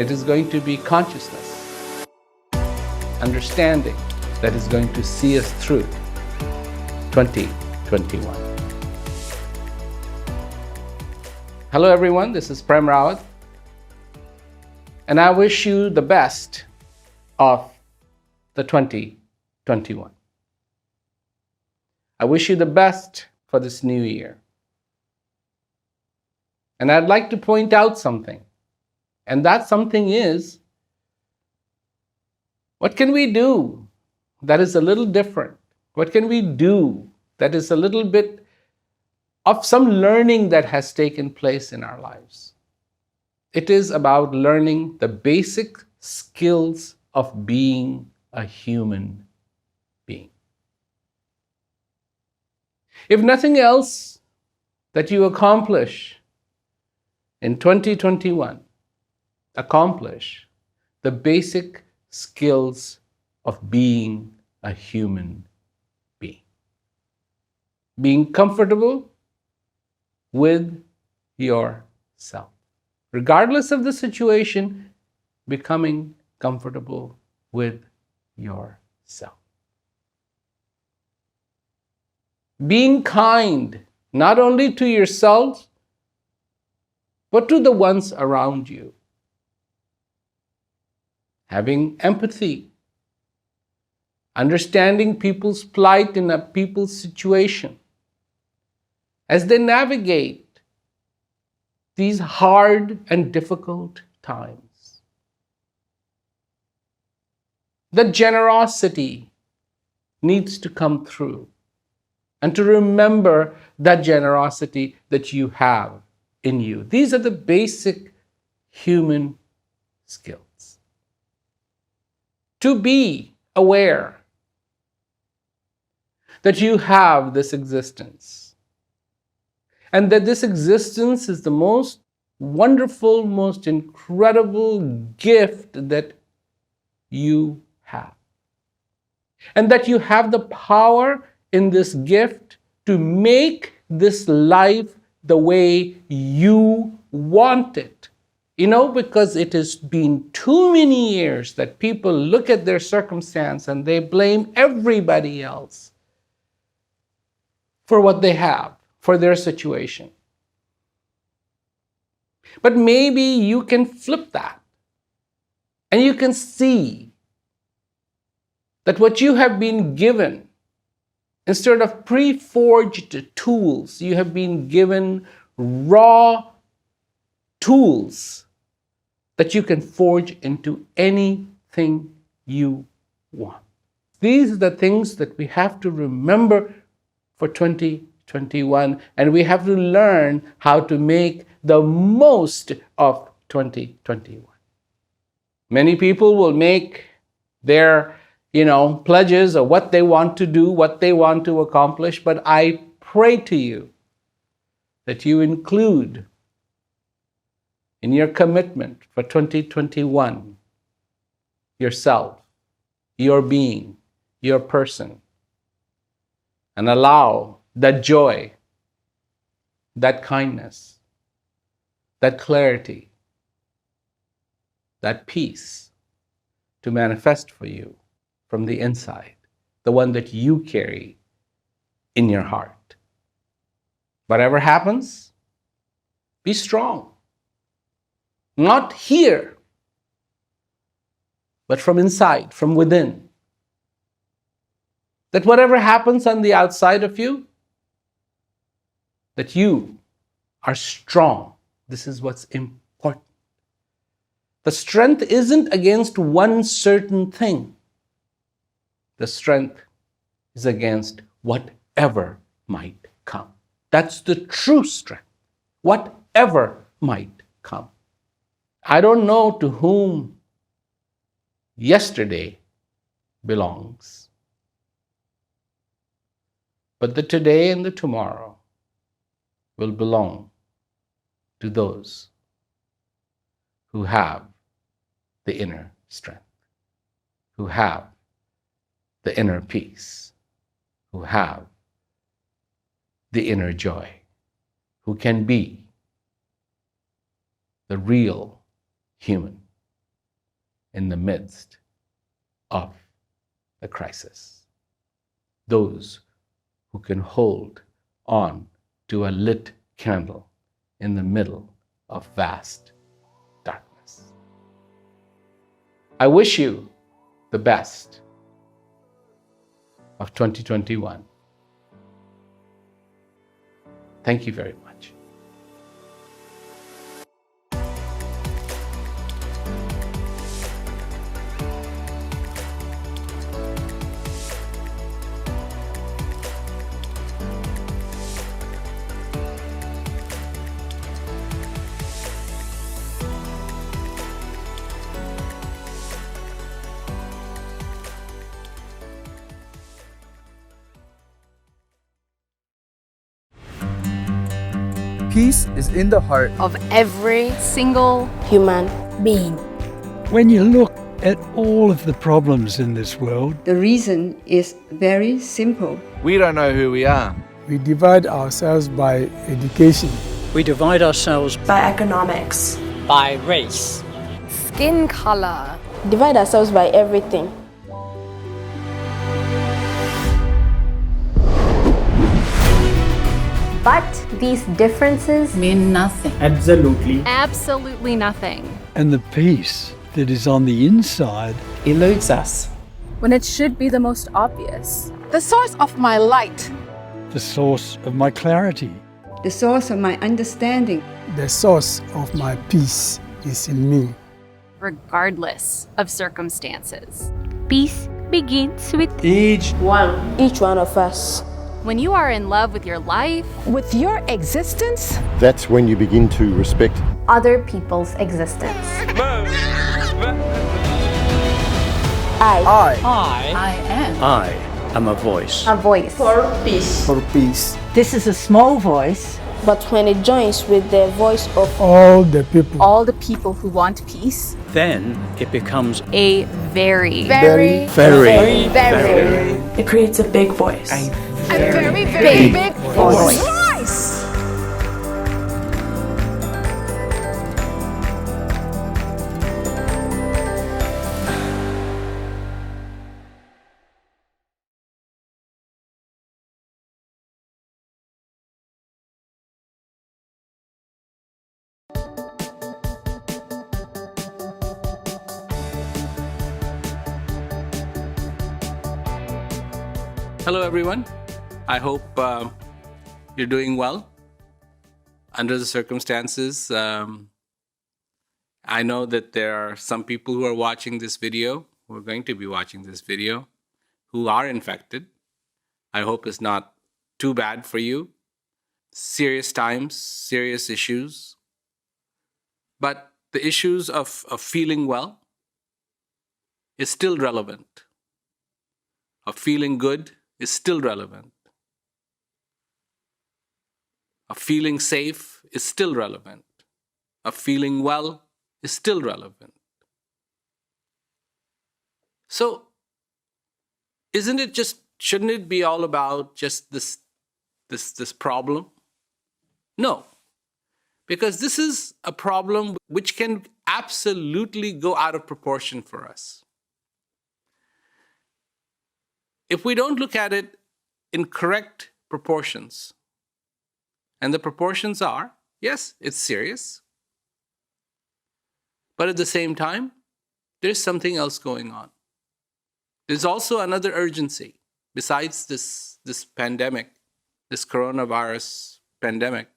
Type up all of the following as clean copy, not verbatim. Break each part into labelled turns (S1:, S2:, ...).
S1: It is going to be consciousness, understanding that is going to see us through 2021. Hello everyone, this is Prem Rawat, and I wish you the best of the 2021. I wish you the best for this new year. And I'd like to point out something, and that something is, what can we do that is a little different? What can we do that is a little bit of some learning that has taken place in our lives? It is about learning the basic skills of being a human being. If nothing else that you accomplish in 2021, accomplish the basic skills of being a human being. Being comfortable with yourself. Regardless of the situation, becoming comfortable with yourself. Being kind, not only to yourself, but to the ones around you. Having empathy, understanding people's plight in a people's situation as they navigate these hard and difficult times. The generosity needs to come through, and to remember that generosity that you have in you. These are the basic human skills. To be aware that you have this existence, and that this existence is the most wonderful, most incredible gift that you have. And that you have the power in this gift to make this life the way you want it. You know, because it has been too many years that people look at their circumstance and they blame everybody else for what they have, for their situation. But maybe you can flip that and you can see that what you have been given, instead of pre-forged tools, you have been given raw tools that you can forge into anything you want. These are the things that we have to remember for 2021, and we have to learn how to make the most of 2021. Many people will make their pledges of what they want to do, what they want to accomplish, but I pray to you that you include in your commitment for 2021 yourself, your being, your person, and allow that joy, that kindness, that clarity, that peace to manifest for you from the inside, the one that you carry in your heart. Whatever happens, be strong. Not here, but from inside, from within. That whatever happens on the outside of you, that you are strong. This is what's important. The strength isn't against one certain thing. The strength is against whatever might come. That's the true strength. Whatever might come. I don't know to whom yesterday belongs, but the today and the tomorrow will belong to those who have the inner strength, who have the inner peace, who have the inner joy, who can be the real human in the midst of the crisis. Those who can hold on to a lit candle in the middle of vast darkness. I wish you the best of 2021. Thank you very much.
S2: Peace is in the heart
S3: of every single
S4: human being.
S5: When you look at all of the problems in this world,
S6: the reason is very simple.
S2: We don't know who we are.
S7: We divide ourselves by education.
S8: We divide ourselves
S9: by economics,
S8: by race,
S3: skin color.
S4: Divide ourselves by everything.
S10: But these differences
S11: mean nothing.
S3: Absolutely nothing.
S5: And the peace that is on the inside
S11: eludes us.
S12: When it should be the most obvious.
S13: The source of my light.
S5: The source of my clarity.
S6: The source of my understanding.
S7: The source of my peace is in me.
S3: Regardless of circumstances.
S10: Peace begins with
S4: each one of us.
S3: When you are in love with your life,
S13: with your existence,
S14: that's when you begin to respect
S10: other people's existence.
S8: I am a voice.
S10: A voice.
S4: For peace.
S7: For peace.
S11: This is a small voice.
S4: But when it joins with the voice of
S7: all the people
S12: who want peace,
S8: then it becomes
S3: a very
S9: it creates a big voice.
S12: A very big voice.
S1: Hello, everyone. I hope you're doing well under the circumstances. I know that there are some people who are watching this video, who are going to be watching this video, who are infected. I hope it's not too bad for you. Serious times, serious issues. But the issues of feeling well is still relevant. Of feeling good is still relevant. Of feeling safe is still relevant. Of feeling well is still relevant. So, shouldn't it be all about just this problem? No. Because this is a problem which can absolutely go out of proportion for us. If we don't look at it in correct proportions, and the proportions are, yes, it's serious, but at the same time, there's something else going on. There's also another urgency besides this pandemic, this coronavirus pandemic,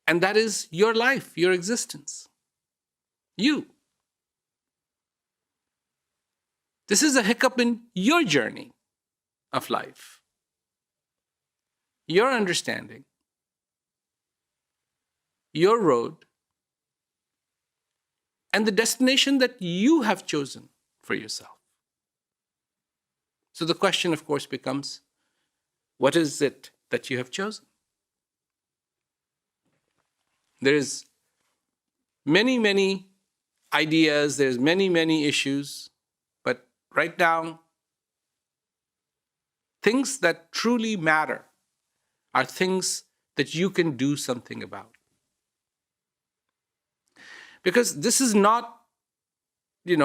S1: and that is your life, your existence, you. This is a hiccup in your journey of life, your understanding, your road, and the destination that you have chosen for yourself. So the question, of course, becomes, what is it that you have chosen? There's many ideas, there's many issues, but right now, things that truly matter are things that you can do something about. Because this is not in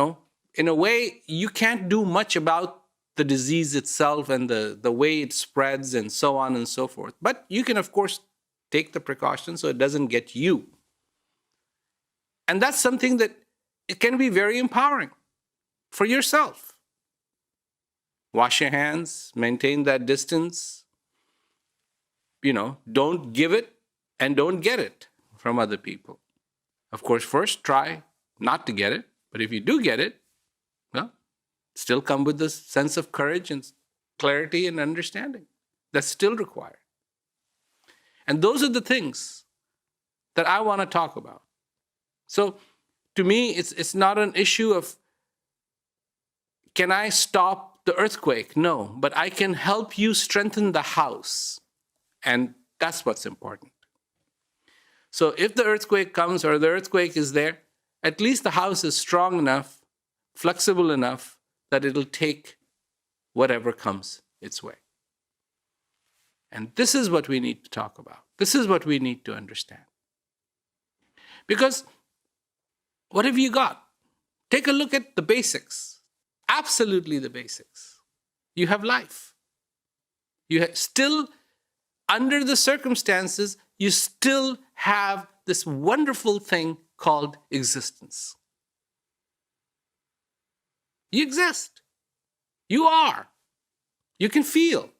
S1: a way, you can't do much about the disease itself and the way it spreads and so on and so forth. But you can, of course, take the precautions so it doesn't get you. And that's something that it can be very empowering for yourself. Wash your hands, maintain that distance. Don't give it and don't get it from other people. Of course, first try not to get it. But if you do get it, well, still come with this sense of courage and clarity and understanding. That's still required. And those are the things that I want to talk about. So to me, it's not an issue of, can I stop the earthquake? No, but I can help you strengthen the house. And that's what's important. So if the earthquake comes or the earthquake is there, at least the house is strong enough, flexible enough, that it'll take whatever comes its way. And this is what we need to talk about. This is what we need to understand. Because what have you got? Take a look at the basics. Absolutely the basics. You have life. Still, under the circumstances, you still have this wonderful thing called existence. You exist. You are. You can feel.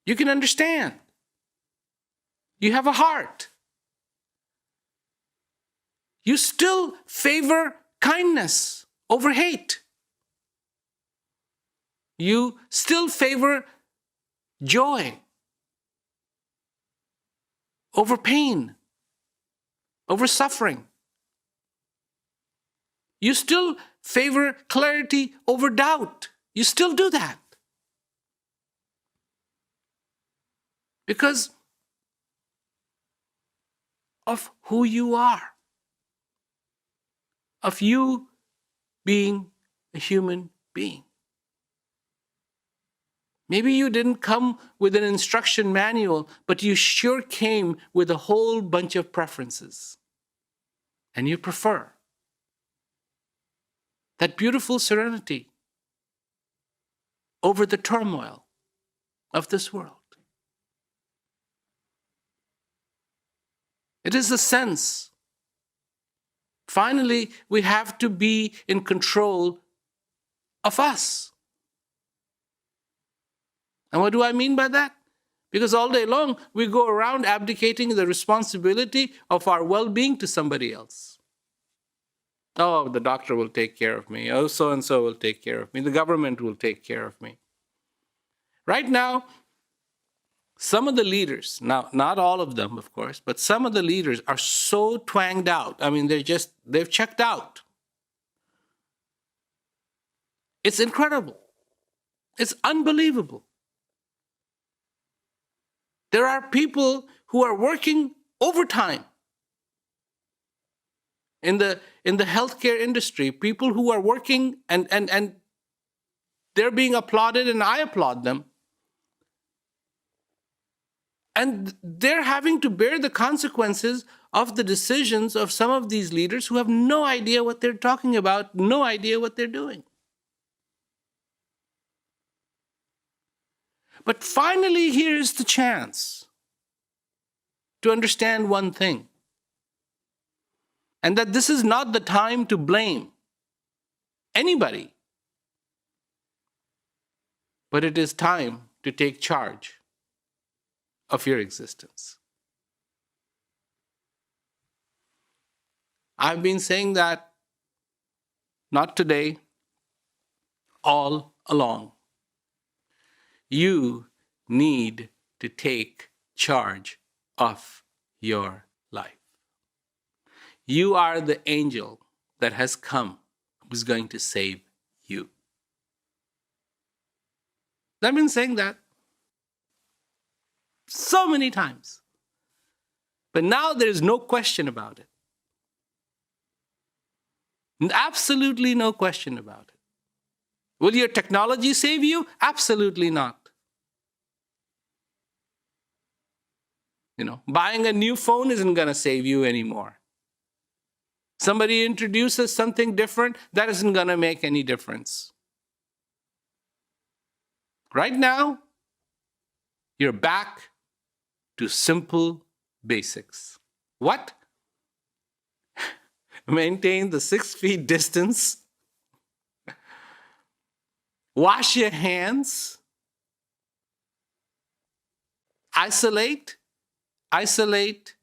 S1: You can understand. You have a heart. You still favor kindness over hate. You still favor joy over pain, over suffering. You still favor clarity over doubt. You still do that. Because of who you are. Of you being a human being. Maybe you didn't come with an instruction manual, but you sure came with a whole bunch of preferences. And you prefer that beautiful serenity over the turmoil of this world. It is a sense. Finally, we have to be in control of us. And what do I mean by that? Because all day long, we go around abdicating the responsibility of our well-being to somebody else. Oh, the doctor will take care of me. Oh, so-and-so will take care of me. The government will take care of me. Right now, some of the leaders, now not all of them, of course, but some of the leaders are so twanged out. I mean, they've checked out. It's incredible. It's unbelievable. There are people who are working overtime in the healthcare industry, people who are working and they're being applauded, and I applaud them. And they're having to bear the consequences of the decisions of some of these leaders who have no idea what they're talking about, no idea what they're doing. But finally, here's the chance to understand one thing. And that this is not the time to blame anybody. But it is time to take charge of your existence. I've been saying that not today, all along. You need to take charge of your life. You are the angel that has come who's going to save you. I've been saying that so many times. But now there's no question about it. Absolutely no question about it. Will your technology save you? Absolutely not. Buying a new phone isn't going to save you anymore. Somebody introduces something different, that isn't going to make any difference. Right now, you're back to simple basics. What? Maintain the 6 feet distance. Wash your hands. Isolate, isolate,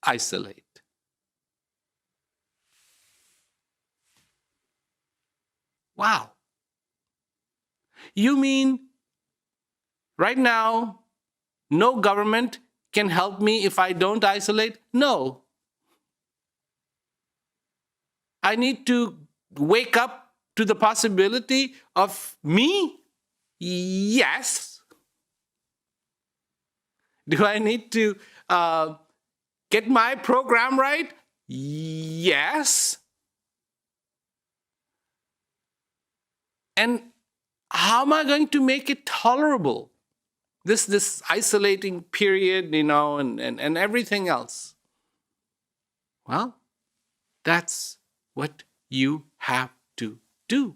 S1: isolate. Wow. You mean right now, no government can help me if I don't isolate? No. I need to wake up to the possibility of me? Yes. Do I need to get my program right? Yes. And how am I going to make it tolerable? This isolating period, and everything else. Well, that's what you have to do.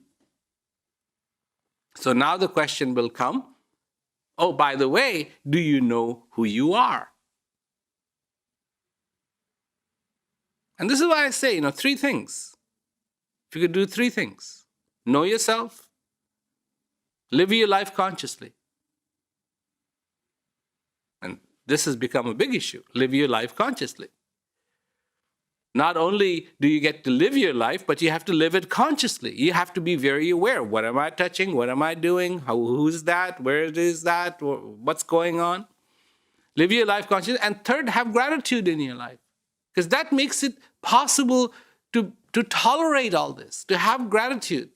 S1: So now the question will come, oh, by the way, do you know who you are? And this is why I say, 3 things. If you could do 3 things, know yourself, live your life consciously. And this has become a big issue. Live your life consciously. Not only do you get to live your life, but you have to live it consciously. You have to be very aware. What am I touching? What am I doing? Who's that? Where is that? What's going on? Live your life consciously. And third, have gratitude in your life. Because that makes it possible to tolerate all this, to have gratitude,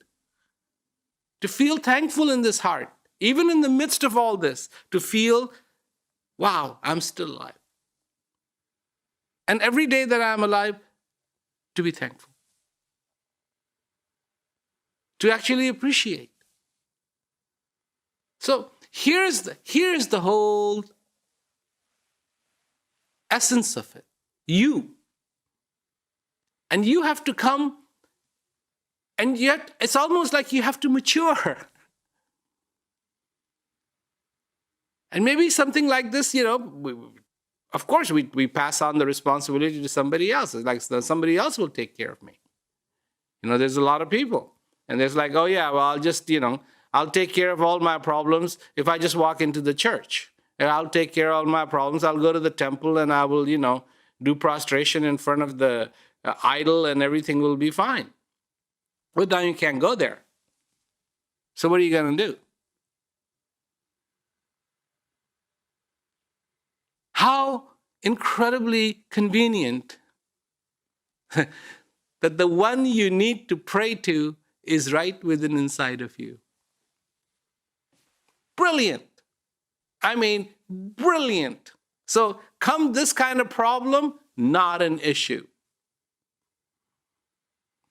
S1: to feel thankful in this heart, even in the midst of all this, to feel, wow, I'm still alive. And every day that I'm alive, to be thankful. To actually appreciate. So here's the whole essence of it. You. And you have to come, and yet it's almost like you have to mature. And maybe something like this, of course, we pass on the responsibility to somebody else. It's like somebody else will take care of me. There's a lot of people. And there's like, oh yeah, well, I'll just, I'll take care of all my problems if I just walk into the church. And I'll take care of all my problems. I'll go to the temple and I will, do prostration in front of the idol and everything will be fine. But now you can't go there. So what are you going to do? How incredibly convenient that the one you need to pray to is right within inside of you. Brilliant. I mean, brilliant. So come this kind of problem, not an issue.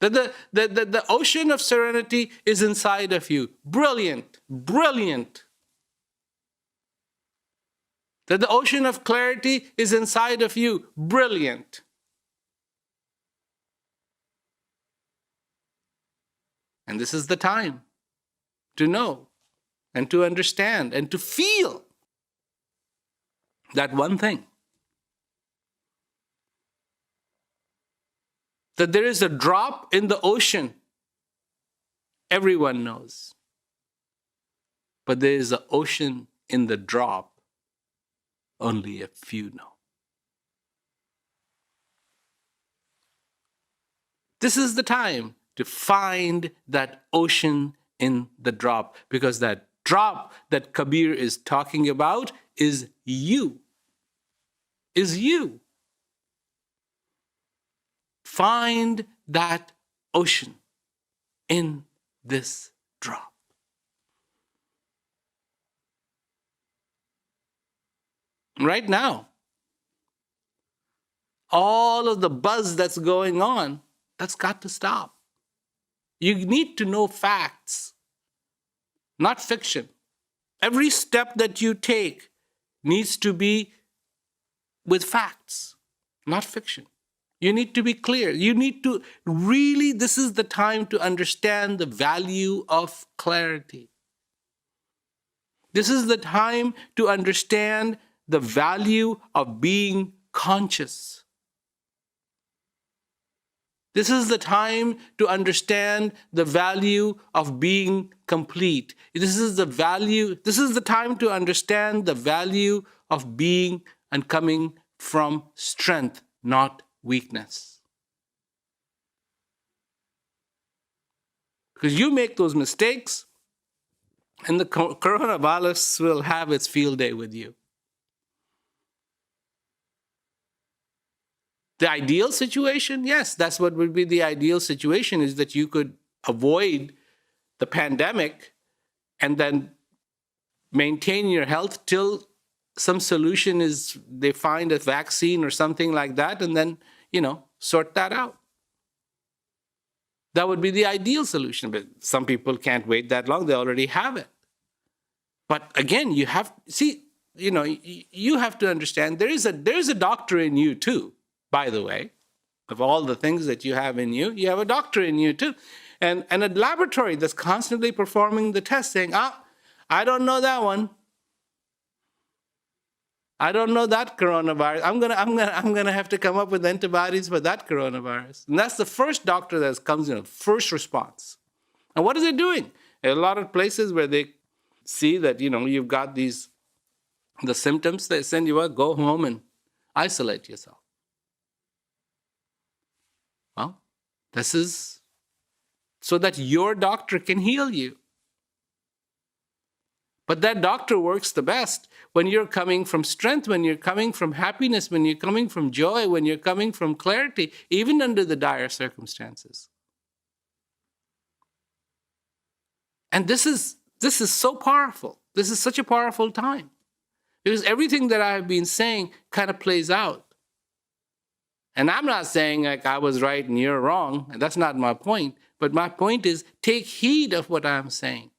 S1: The ocean of serenity is inside of you. Brilliant. Brilliant. That the ocean of clarity is inside of you. Brilliant. And this is the time to know and to understand and to feel that one thing. That there is a drop in the ocean. Everyone knows. But there is an ocean in the drop. Only a few know. This is the time to find that ocean in the drop, because that drop that Kabir is talking about is you. Is you. Find that ocean in this drop. Right now, all of the buzz that's going on, that's got to stop. You need to know facts, not fiction. Every step that you take needs to be with facts, not fiction. You need to be clear. You need to really, this is the time to understand the value of clarity. This is the time to understand the value of being conscious. This is the time to understand the value of being complete. This is the time to understand the value of being and coming from strength, not weakness. Because you make those mistakes, and the coronavirus will have its field day with you. The ideal situation, yes, that's what would be the ideal situation, is that you could avoid the pandemic and then maintain your health till some solution is, they find a vaccine or something like that, and then, sort that out. That would be the ideal solution, but some people can't wait that long. They already have it. But again, you have to understand there is a doctor in you too. By the way, of all the things that you have in you, you have a doctor in you too. And a laboratory that's constantly performing the test saying, I don't know that one. I don't know that coronavirus. I'm gonna have to come up with antibodies for that coronavirus. And that's the first doctor that comes in, first response. And what is it doing? A lot of places where they see that, you've got the symptoms, they send you out, go home and isolate yourself. Well, this is so that your doctor can heal you. But that doctor works the best when you're coming from strength, when you're coming from happiness, when you're coming from joy, when you're coming from clarity, even under the dire circumstances. And this is so powerful. This is such a powerful time. Because everything that I've been saying kind of plays out. And I'm not saying like I was right and you're wrong, and that's not my point. But my point is, take heed of what I'm saying.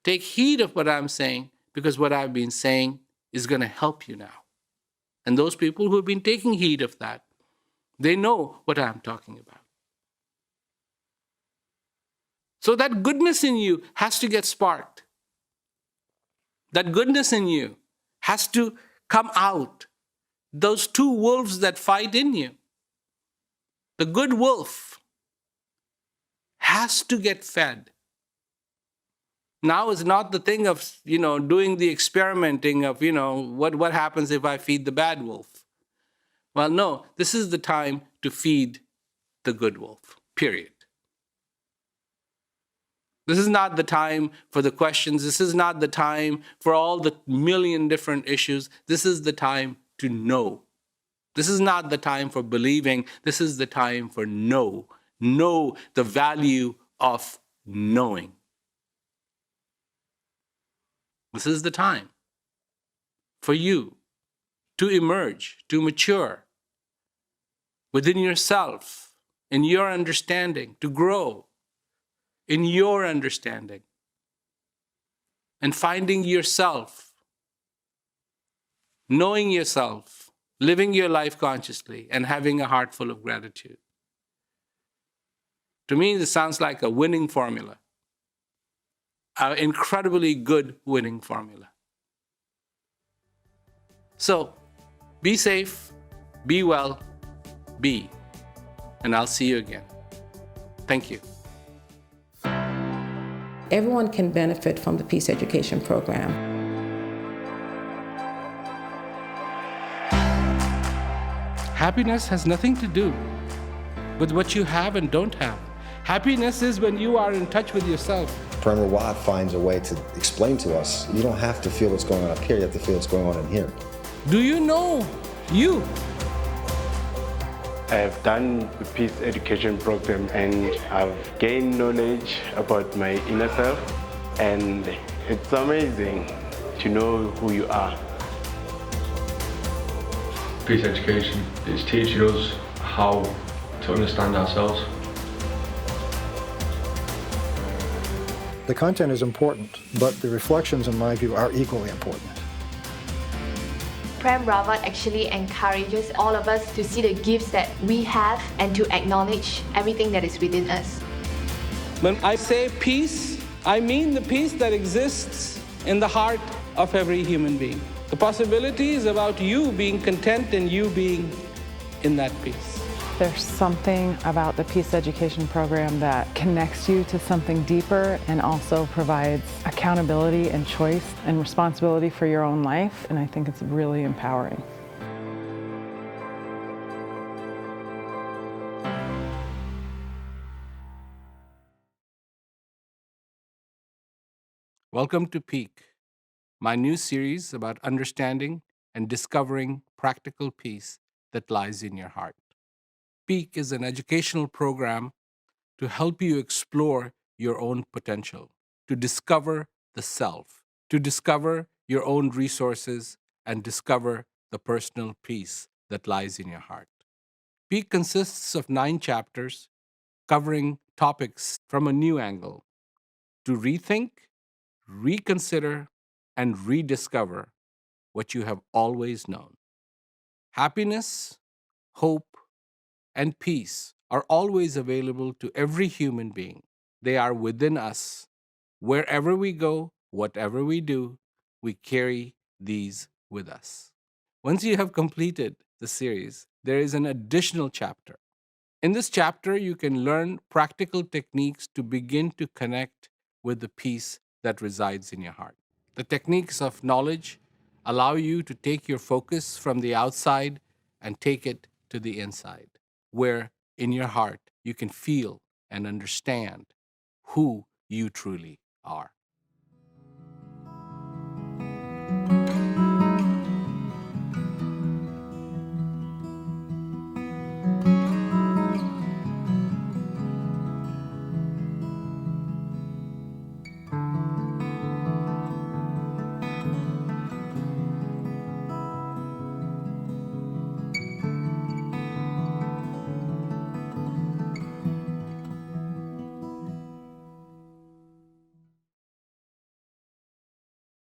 S1: Take heed of what I'm saying, because what I've been saying is going to help you now. And those people who have been taking heed of that, they know what I'm talking about. So that goodness in you has to get sparked. That goodness in you has to come out. Those two wolves that fight in you. The good wolf has to get fed. Now is not the thing of, doing the experimenting of, what happens if I feed the bad wolf? Well, no, this is the time to feed the good wolf, period. This is not the time for the questions. This is not the time for all the million different issues. This is the time to know. This is not the time for believing. This is the time for know. Know the value of knowing. This is the time for you to emerge, to mature within yourself, in your understanding, to grow in your understanding, and finding yourself, knowing yourself, living your life consciously, and having a heart full of gratitude. To me, this sounds like a winning formula. An incredibly good winning formula. So, be safe, be well, be. And I'll see you again. Thank you.
S15: Everyone can benefit from the Peace Education Program.
S1: Happiness has nothing to do with what you have and don't have. Happiness is when you are in touch with yourself.
S14: Prem Rawat finds a way to explain to us, you don't have to feel what's going on up here, you have to feel what's going on in here.
S1: Do you know you?
S16: I have done the Peace Education Program and I've gained knowledge about my inner self, and it's amazing to know who you are.
S17: Peace Education is teaching us how to understand ourselves.
S18: The content is important, but the reflections, in my view, are equally important.
S19: Prem Rawat actually encourages all of us to see the gifts that we have and to acknowledge everything that is within us.
S1: When I say peace, I mean the peace that exists in the heart of every human being. The possibility is about you being content and you being in that peace.
S20: There's something about the Peace Education Program that connects you to something deeper and also provides accountability and choice and responsibility for your own life, and I think it's really empowering.
S1: Welcome to Peak, my new series about understanding and discovering practical peace that lies in your heart. Peak is an educational program to help you explore your own potential, to discover the self, to discover your own resources, and discover the personal peace that lies in your heart. Peak consists of 9 chapters covering topics from a new angle to rethink, reconsider, and rediscover what you have always known. Happiness, hope, and peace are always available to every human being. They are within us. Wherever we go, whatever we do, we carry these with us. Once you have completed the series, there is an additional chapter. In this chapter, you can learn practical techniques to begin to connect with the peace that resides in your heart. The techniques of knowledge allow you to take your focus from the outside and take it to the inside, where in your heart you can feel and understand who you truly are.